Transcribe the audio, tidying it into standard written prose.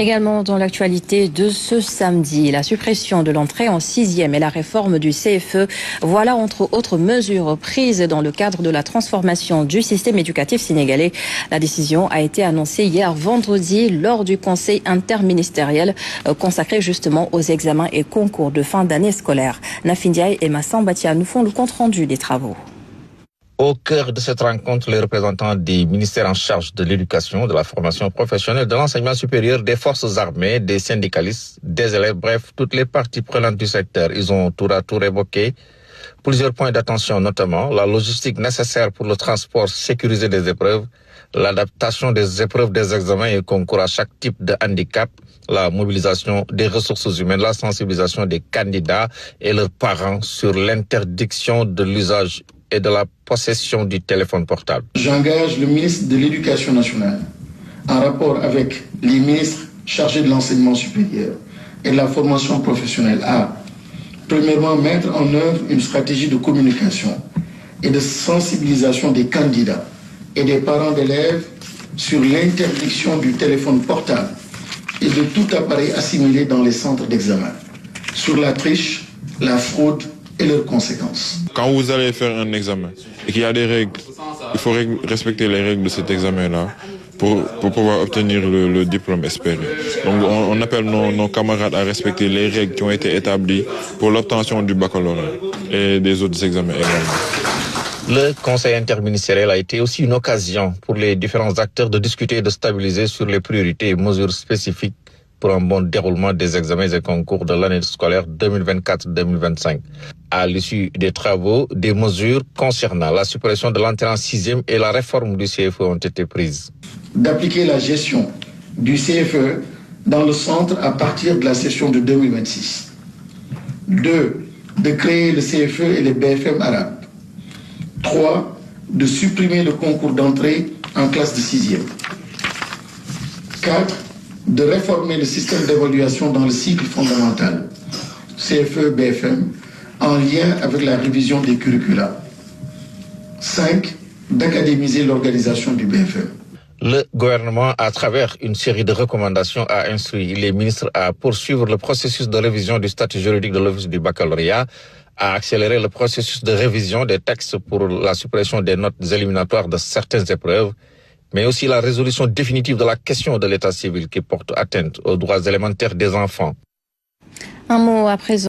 Également dans l'actualité de ce samedi, la suppression de l'entrée en 6e et la réforme du CFE. Voilà entre autres mesures prises dans le cadre de la transformation du système éducatif sénégalais. La décision a été annoncée hier vendredi lors du conseil interministériel consacré justement aux examens et concours de fin d'année scolaire. Nafindiaï et Massambatia nous font le compte-rendu des travaux. Au cœur de cette rencontre, les représentants des ministères en charge de l'éducation, de la formation professionnelle, de l'enseignement supérieur, des forces armées, des syndicalistes, des élèves, bref, toutes les parties prenantes du secteur. Ils ont tour à tour évoqué plusieurs points d'attention, notamment la logistique nécessaire pour le transport sécurisé des épreuves, l'adaptation des épreuves des examens et concours à chaque type de handicap, la mobilisation des ressources humaines, la sensibilisation des candidats et leurs parents sur l'interdiction de l'usage et de la possession du téléphone portable. J'engage le ministre de l'Éducation nationale, en rapport avec les ministres chargés de l'enseignement supérieur et de la formation professionnelle, à, premièrement, mettre en œuvre une stratégie de communication et de sensibilisation des candidats et des parents d'élèves sur l'interdiction du téléphone portable et de tout appareil assimilé dans les centres d'examen, sur la triche, la fraude et leurs conséquences. Quand vous allez faire un examen et qu'il y a des règles, il faut respecter les règles de cet examen-là pour pouvoir obtenir le diplôme espéré. Donc on appelle nos camarades à respecter les règles qui ont été établies pour l'obtention du baccalauréat et des autres examens également. Le conseil interministériel a été aussi une occasion pour les différents acteurs de discuter et de stabiliser sur les priorités et mesures spécifiques pour un bon déroulement des examens et concours de l'année scolaire 2024-2025. À l'issue des travaux, des mesures concernant la suppression de l'entrée en 6e et la réforme du CFE ont été prises. D'appliquer la gestion du CFE dans le centre à partir de la session de 2026. 2. De créer le CFE et les BFM arabes. 3. De supprimer le concours d'entrée en classe de 6e. 4. De réformer le système d'évaluation dans le cycle fondamental, CFE, BFM, en lien avec la révision des curricula. 5. D'académiser l'organisation du BFM. Le gouvernement, à travers une série de recommandations, a instruit les ministres à poursuivre le processus de révision du statut juridique de l'Office du baccalauréat, à accélérer le processus de révision des textes pour la suppression des notes éliminatoires de certaines épreuves, mais aussi la résolution définitive de la question de l'état civil qui porte atteinte aux droits élémentaires des enfants. Un mot à présent.